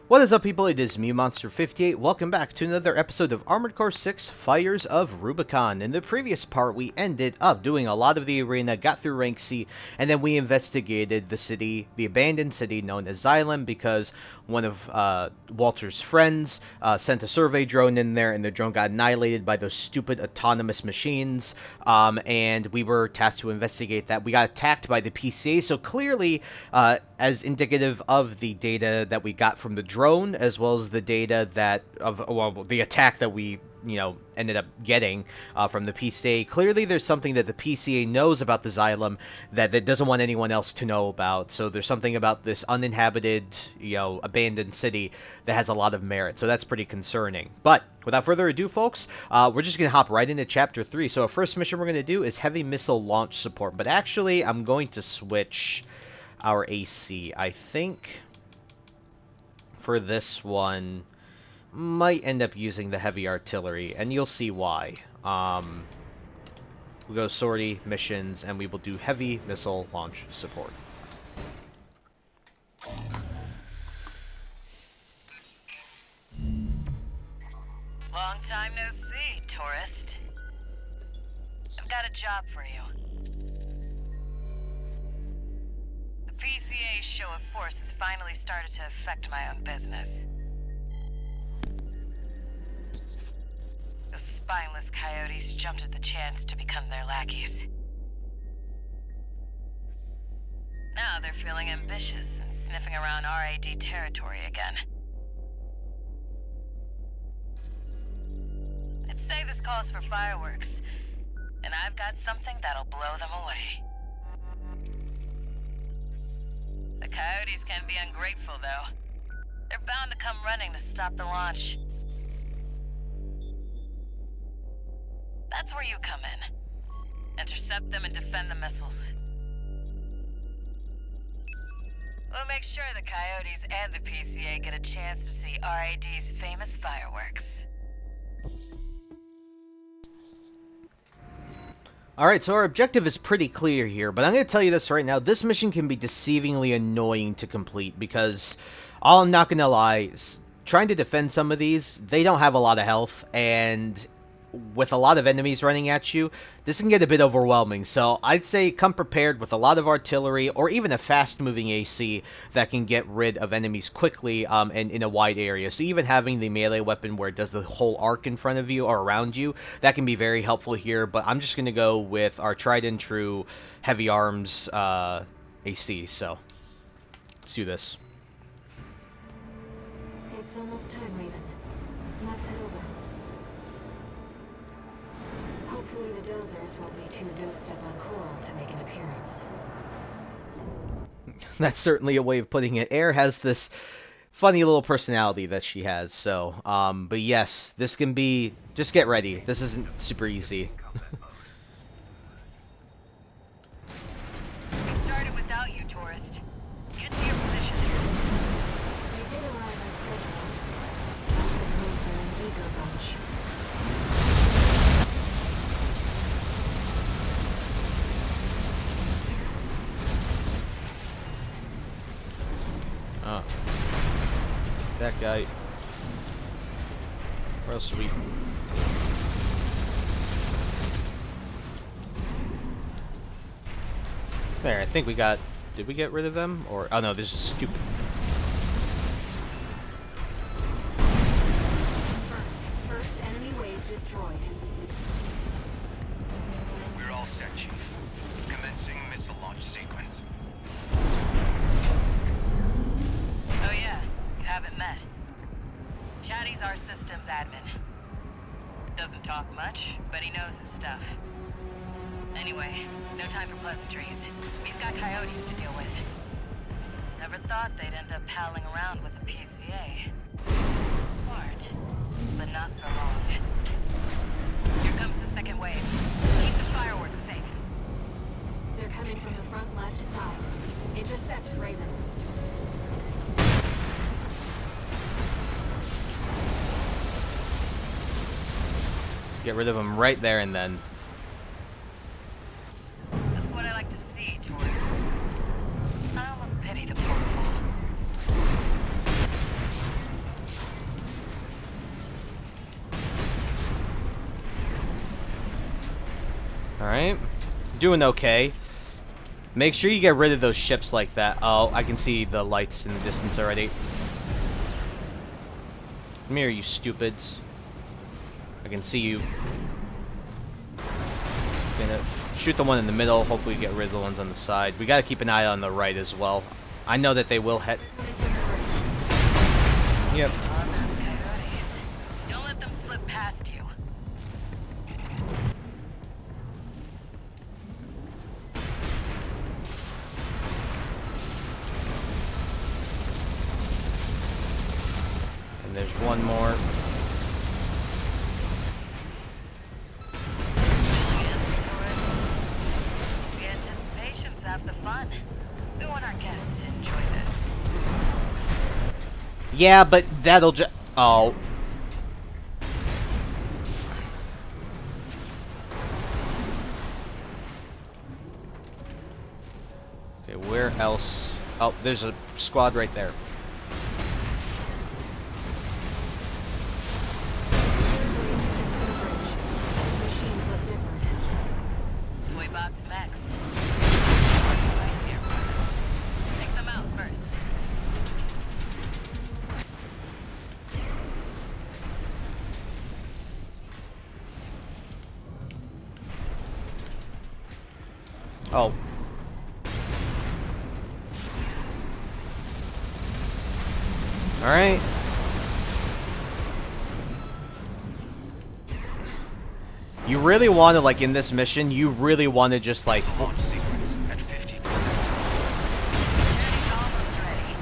What is up, people? It is me, Monster58. Welcome back to another episode of Armored Core 6 Fires of Rubicon. In the previous part, we ended up doing a lot of the arena, got through Rank C, and then we investigated the city, the abandoned city known as Xylem, because one of Walter's friends sent a survey drone in there, and the drone got annihilated by those stupid autonomous machines, and we were tasked to investigate that. We got attacked by the PCA, so clearly, as indicative of the data that we got from the drone, as well as the data that the attack that we ended up getting from the PCA. Clearly, there's something that the PCA knows about the Xylem that doesn't want anyone else to know about. So there's something about this uninhabited, abandoned city that has a lot of merit. So that's pretty concerning. But without further ado, folks, we're just gonna hop right into Chapter 3. So our first mission we're gonna do is heavy missile launch support. But actually, I'm going to switch our AC. I think for this one, might end up using the heavy artillery, and you'll see why. We'll go sortie, missions, and we will do heavy missile launch support. Long time no see, tourist. I've got a job for you. The PCA's show of force has finally started to affect my own business. Those spineless coyotes jumped at the chance to become their lackeys. Now they're feeling ambitious and sniffing around RAD territory again. I'd say this calls for fireworks, and I've got something that'll blow them away. The coyotes can be ungrateful, though. They're bound to come running to stop the launch. That's where you come in. Intercept them and defend the missiles. We'll make sure the coyotes and the PCA get a chance to see RAD's famous fireworks. Alright, so our objective is pretty clear here, but I'm going to tell you this right now. This mission can be deceivingly annoying to complete because, I'm not going to lie, trying to defend some of these, they don't have a lot of health, and with a lot of enemies running at you, this can get a bit overwhelming. So I'd say come prepared with a lot of artillery or even a fast-moving AC that can get rid of enemies quickly and in a wide area. So even having the melee weapon where it does the whole arc in front of you or around you, that can be very helpful here. But I'm just going to go with our tried and true heavy arms AC. So let's do this. It's almost time, Raven. Let's head over. Hopefully the dozers won't be too dosed up on coral to make an appearance. That's certainly a way of putting it. Air has this funny little personality that she has, so, but yes, this can be, just get ready. This isn't super easy. We started without you, tourist. Get to your position. They did arrive as scheduled. I suppose they're an eager bunch. Oh. That guy. Real sweet. There, I think we got... Did we get rid of them? Or... Oh no, this is stupid. Confirmed. First enemy wave destroyed. We're all set, Chief. Commencing missile launch sequence. Oh yeah, you haven't met. Chatty's our systems admin. Doesn't talk much, but he knows his stuff. Anyway, no time for pleasantries. We've got coyotes to deal with. Never thought they'd end up palling around with the PCA. Smart, but not for long. Here comes the second wave. Keep the fireworks safe. They're coming from the front left side. Intercept, Raven. Get rid of them right there and then. That's what I like to see, tourists. I almost pity the poor fools. Doing okay. Make sure you get rid of those ships like that. Oh, I can see the lights in the distance already. Come here, you stupids. I can see you. Gonna shoot the one in the middle. Hopefully get rid of the ones on the side. We gotta keep an eye on the right as well. I know that they will hit. Yep. Oh, those coyotes. Don't let them slip past you. And there's one more. Feeling antsy, tourist? The anticipation's half the fun. We want our guests to enjoy this. Yeah, but that'll just... Oh. Okay, where else? Oh, there's a squad right there. These machines look different. Toy box mechs. More spicier products. Take them out first. Oh. Alright. You really want to, like, in this mission, you really want to just, like... Launch sequence at 50%. Journey's almost ready.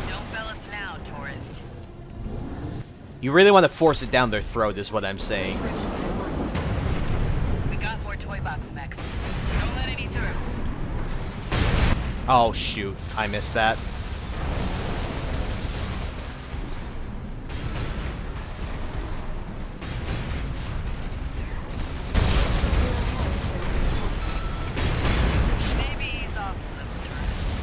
Don't fail us now, tourist. You really want to force it down their throat, is what I'm saying. We got more toy box mechs. Don't let any through. Oh, shoot. I missed that. Maybe ease off a little, tourist.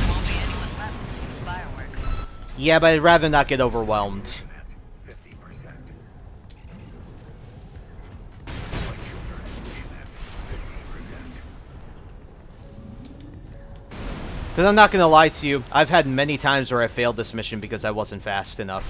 Won't be anyone left to see the fireworks. Yeah, but I'd rather not get overwhelmed. Because I'm not going to lie to you, I've had many times where I failed this mission because I wasn't fast enough.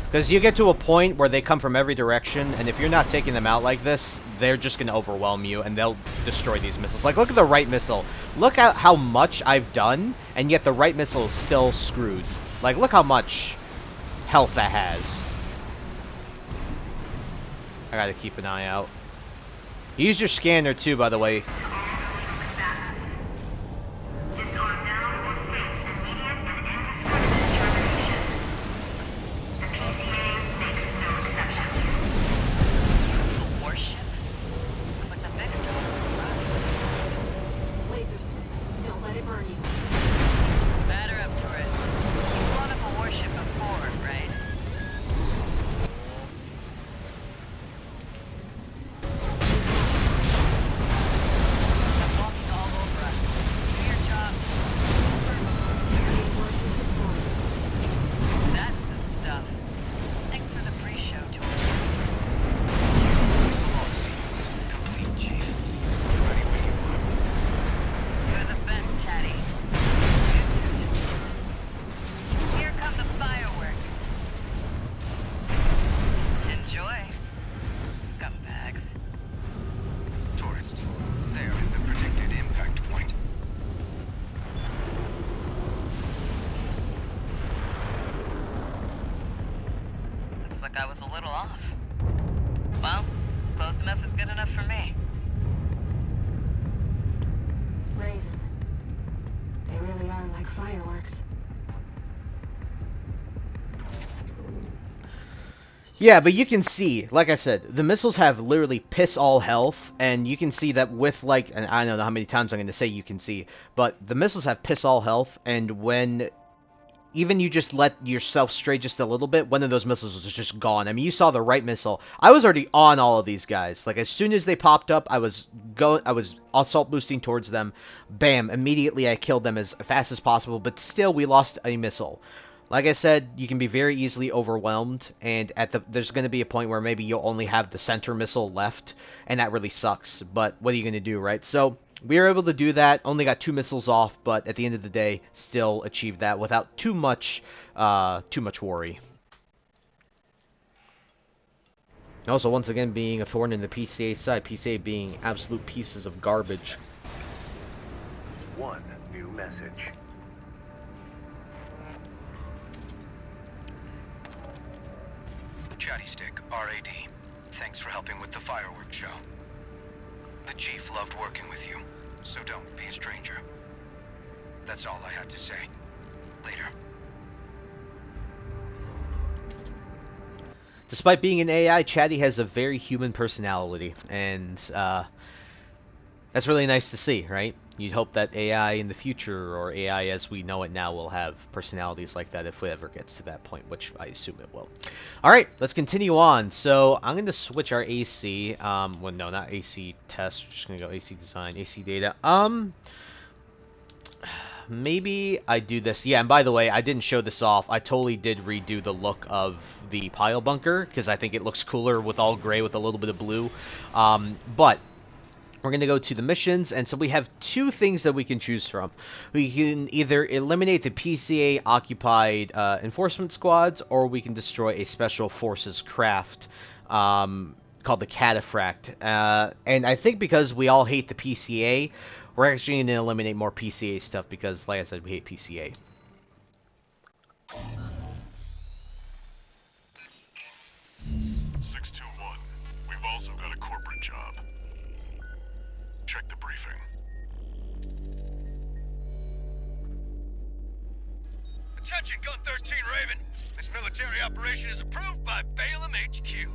Because you get to a point where they come from every direction, and if you're not taking them out like this, they're just going to overwhelm you, and they'll destroy these missiles. Like, look at the right missile. Look at how much I've done, and yet the right missile is still screwed. Like, look how much health that has. I gotta keep an eye out. Use your scanner, too, by the way. Warship? Looks like the bigger dogs have arrived. Lasers. Don't let it burn you. Batter up, tourist. You've blown up a warship before, right? They're walking all over us. Do your job. That's the stuff. Thanks for the pre-show, tourist. Missile launch sequence complete, Chief. Ready when you are. You're the best, Chatty. You too, tourist. Here come the fireworks. Enjoy, scumbags. Tourist, there is the predicted impact point. Looks like I was a little off. Well, close enough is good enough for me. Raven. They really are like fireworks. Yeah, but you can see, like I said, the missiles have literally piss all health, and you can see that with, like, and I don't know how many times I'm going to say you can see, but the missiles have piss all health, and when even you just let yourself stray just a little bit, one of those missiles is just gone. I mean, you saw the right missile. I was already on all of these guys. Like, as soon as they popped up, I was assault boosting towards them. Bam, immediately I killed them as fast as possible, but still we lost a missile. Like I said, you can be very easily overwhelmed, and there's going to be a point where maybe you'll only have the center missile left, and that really sucks. But what are you going to do, right? So we were able to do that. Only got 2 missiles off, but at the end of the day, still achieved that without too much worry. Also, once again, being a thorn in the PCA side, PCA being absolute pieces of garbage. One new message. Chatty Stick, RAD. Thanks for helping with the fireworks show. The chief loved working with you, so don't be a stranger. That's all I had to say. Later. Despite being an AI, Chatty has a very human personality, and that's really nice to see, right? You'd hope that AI in the future, or AI as we know it now, will have personalities like that if it ever gets to that point, which I assume it will. Alright, let's continue on. So, I'm going to switch our AC, well, no, not AC test, we're just going to go AC design, AC data. Maybe I do this. Yeah, and by the way, I didn't show this off. I totally did redo the look of the pile bunker, because I think it looks cooler with all gray with a little bit of blue. But we're going to go to the missions, and so we have 2 things that we can choose from. We can either eliminate the PCA-occupied enforcement squads, or we can destroy a special forces craft called the Cataphract. And I think because we all hate the PCA, we're actually going to eliminate more PCA stuff because, like I said, we hate PCA. 621. We've also got a corporate job. Check the briefing. Attention, Gun 13 Raven. This military operation is approved by Balaam HQ.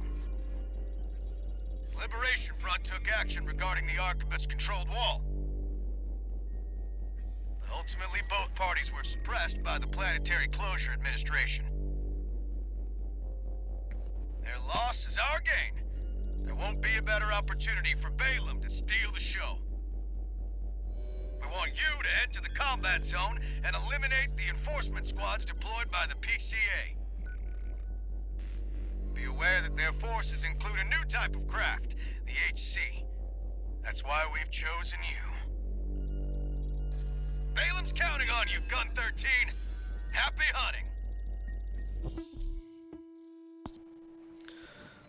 Liberation Front took action regarding the Arquebus-controlled wall. But ultimately, both parties were suppressed by the Planetary Closure Administration. Their loss is our gain. There won't be a better opportunity for Balaam to steal the show. We want you to head to the combat zone and eliminate the enforcement squads deployed by the PCA. Be aware that their forces include a new type of craft, the HC. That's why we've chosen you. Balaam's counting on you, Gun 13. Happy hunting.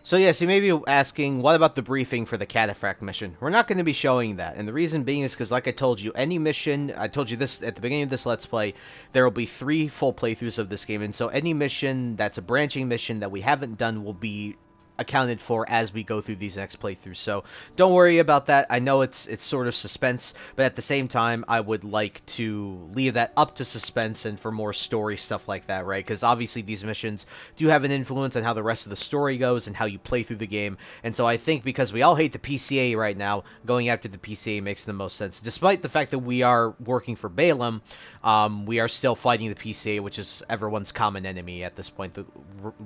So yes, you may be asking, what about the briefing for the Cataphract mission? We're not going to be showing that, and the reason being is because, like I told you, any mission, I told you this at the beginning of this Let's Play, there will be 3 full playthroughs of this game, and so any mission that's a branching mission that we haven't done will be accounted for as we go through these next playthroughs. So don't worry about that. I know it's sort of suspense, but at the same time, I would like to leave that up to suspense and for more story stuff like that, right? Because obviously these missions do have an influence on how the rest of the story goes and how you play through the game. And so I think because we all hate the PCA right now, going after the PCA makes the most sense. Despite the fact that we are working for Balaam, we are still fighting the PCA, which is everyone's common enemy at this point. The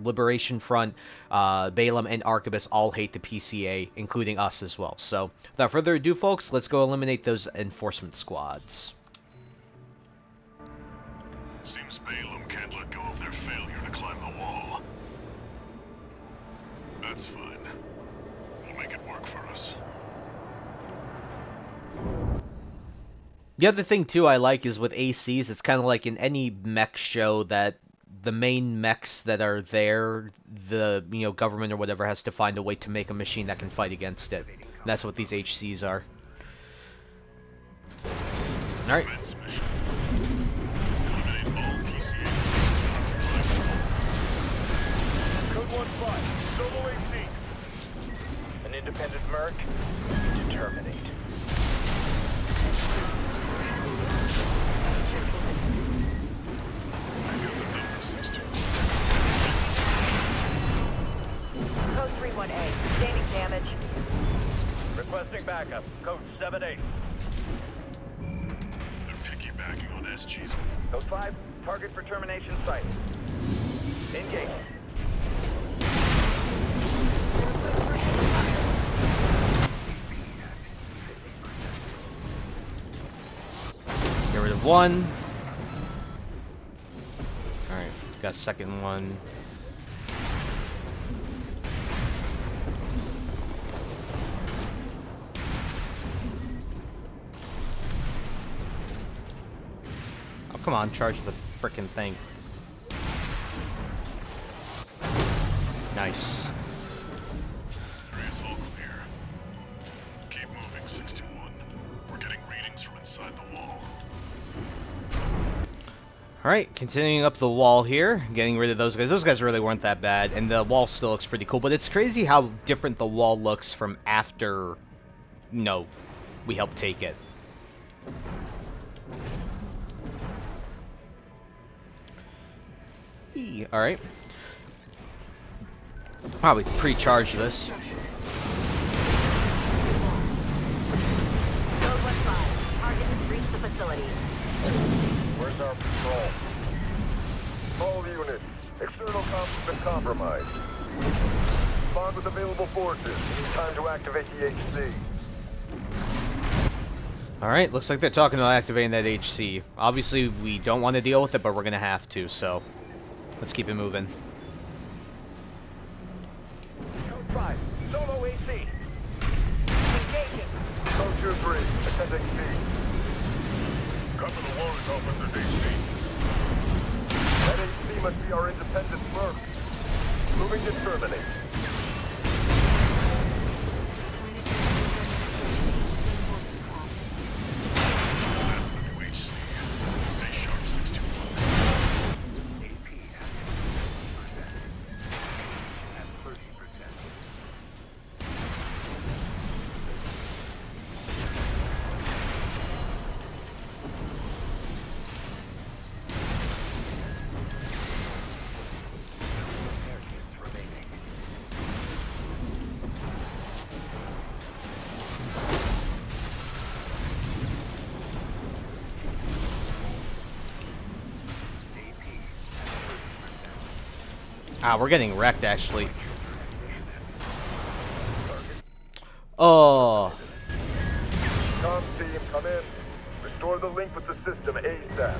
Liberation Front, Balaam, and Arquebus all hate the PCA, including us as well. So, without further ado, folks, let's go eliminate those enforcement squads. Seems Balaam can't let go of their failure to climb the wall. That's fine. We'll make it work for us. The other thing, too, I like is with ACs, it's kind of like in any mech show that the main mechs that are there, the government or whatever has to find a way to make a machine that can fight against it. And that's what these HCs are. All right. Mission. Eliminate all PCA forces occupying the wall. Code 1-5. Solo AC. An independent merc to terminate. Code 31A, sustaining damage. Requesting backup. Code 7-8. They're piggybacking on SG's. Code 5, target for termination site. Engage. Get rid of one. Alright, got a second one. Come on, charge the frickin' thing. Nice. This area's all clear. Keep moving, 621. We're getting readings from inside the wall. Alright, continuing up the wall here, getting rid of those guys. Those guys really weren't that bad, and the wall still looks pretty cool, but it's crazy how different the wall looks from after, you know, we helped take it. Alright. Probably pre-charge this. Code 1-5. Target has reached the facility. Where's our patrol? All units. External comms have been compromised. Bond with available forces. Time to activate the HC. Alright, looks like they're talking about activating that HC. Obviously, we don't want to deal with it, but we're going to have to, so let's keep it moving. Code 5. Solo AC. Engaging. Code 2-3. Attending C. Cover the walls, Officer DC. That HC must be our independent merc. Moving to terminate. That's the new HC. Stay sharp, 621. Ah, we're getting wrecked, actually. Oh. Comms team, come in. Restore the link with the system ASAP.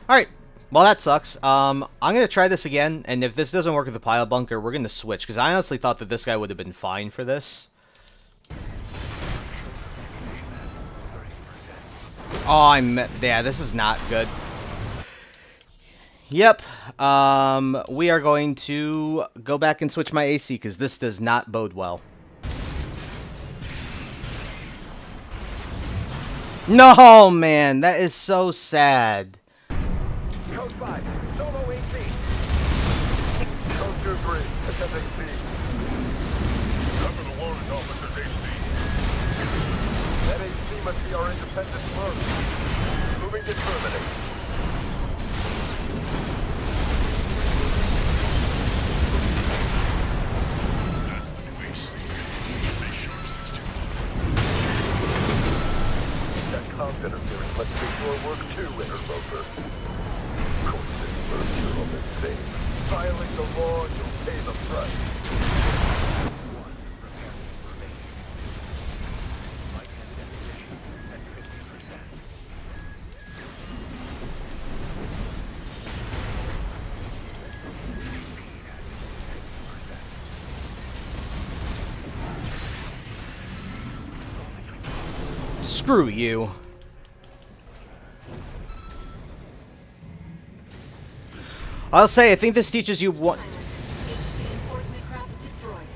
Alright. Well, that sucks. I'm going to try this again, and if this doesn't work with the pile bunker, we're going to switch, because I honestly thought that this guy would have been fine for this. Oh, yeah, this is not good. Yep. We are going to go back and switch my AC, because this does not bode well. No, man, that is so sad. Code 5. Solo AC. Code 2-3. Attending C. Cover the walls, Officer DC. That HC must be our independent merc. Moving to terminate. That's the new HC. Stay sharp, 621. That comms interference must be your work too, interloper. Of course, this merc, you're all insane. Violate the law, you'll pay the price. Screw you. I'll say, I think this teaches you what... HC enforcement craft destroyed.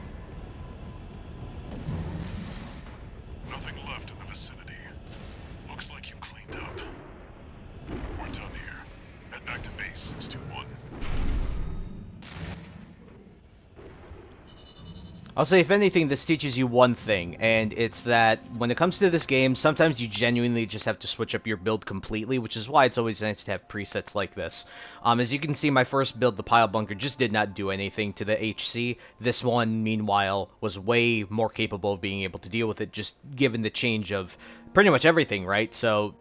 Nothing left in the vicinity. Looks like you cleaned up. We're done here. Head back to base, 621. I'll say, if anything, this teaches you one thing, and it's that when it comes to this game, sometimes you genuinely just have to switch up your build completely, which is why it's always nice to have presets like this. As you can see, my first build, the pile bunker, just did not do anything to the HC. This one, meanwhile, was way more capable of being able to deal with it, just given the change of pretty much everything, right? So,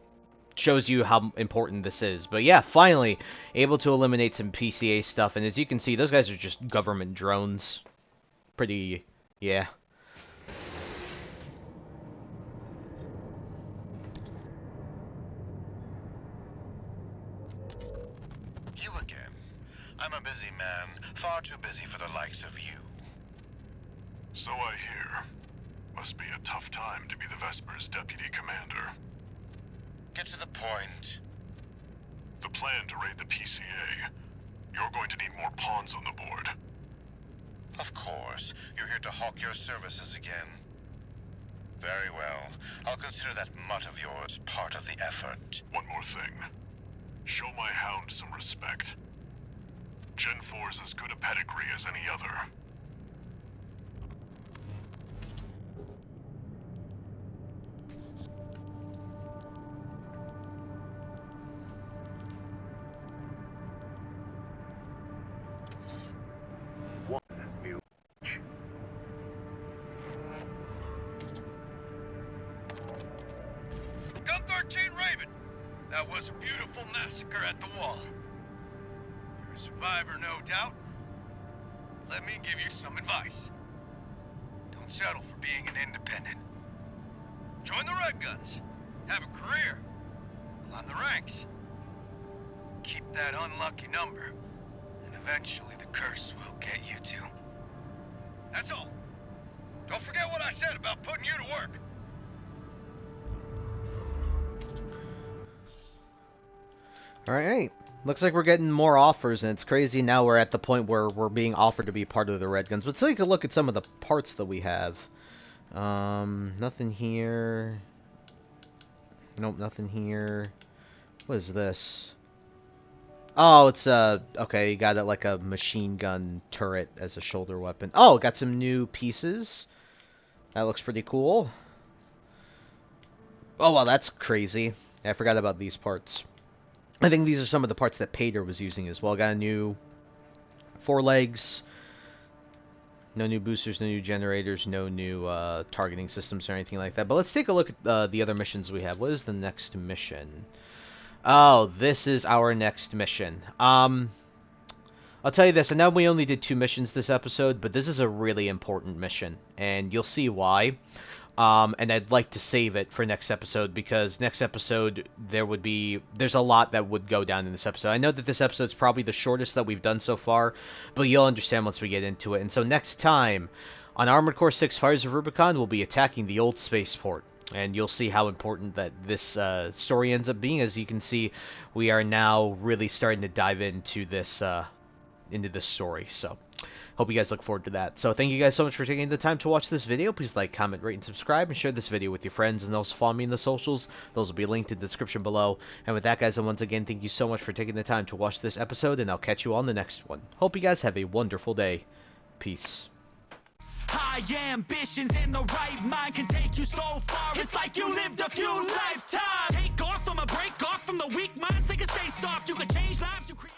shows you how important this is. But yeah, finally, able to eliminate some PCA stuff, and as you can see, those guys are just government drones. Pretty, yeah. You again. I'm a busy man, far too busy for the likes of you. So I hear. Must be a tough time to be the Vesper's deputy commander. Get to the point. The plan to raid the PCA. You're going to need more pawns on the board. Of course. You're here to hawk your services again. Very well. I'll consider that mutt of yours part of the effort. One more thing. Show my hound some respect. Gen 4's as good a pedigree as any other. One new. Gun 13 Raven! That was a beautiful massacre at the wall. You're a survivor, no doubt. Let me give you some advice. Don't settle for being an independent. Join the Red Guns. Have a career. Climb the ranks. Keep that unlucky number, and eventually the curse will get you too. That's all. Don't forget what I said about putting you to work. Alright, looks like we're getting more offers, and it's crazy now we're at the point where we're being offered to be part of the Red Guns. Let's take a look at some of the parts that we have. Nothing here. Nope, nothing here. What is this? Oh, it's okay, you got it like a machine gun turret as a shoulder weapon. Oh, got some new pieces. That looks pretty cool. Oh, wow, that's crazy. I forgot about these parts. I think these are some of the parts that Pater was using as well. Got a new forelegs. No new boosters, no new generators, no new targeting systems or anything like that. But let's take a look at the other missions we have. What is the next mission? Oh, this is our next mission. I'll tell you this. I know we only did 2 missions this episode, but this is a really important mission. And you'll see why. And I'd like to save it for next episode, because next episode there's a lot that would go down in this episode. I know that this episode's probably the shortest that we've done so far, but you'll understand once we get into it. And so next time on Armored Core 6 Fires of Rubicon, we'll be attacking the old spaceport. And you'll see how important that this story ends up being. As you can see, we are now really starting to dive into this story. So hope you guys look forward to that. So thank you guys so much for taking the time to watch this video. Please like, comment, rate, and subscribe, and share this video with your friends. And also follow me in the socials. Those will be linked in the description below. And with that, guys, once again, thank you so much for taking the time to watch this episode, and I'll catch you on the next one. Hope you guys have a wonderful day. Peace. High ambitions and the right mind can take you so far. It's like you lived a few lives.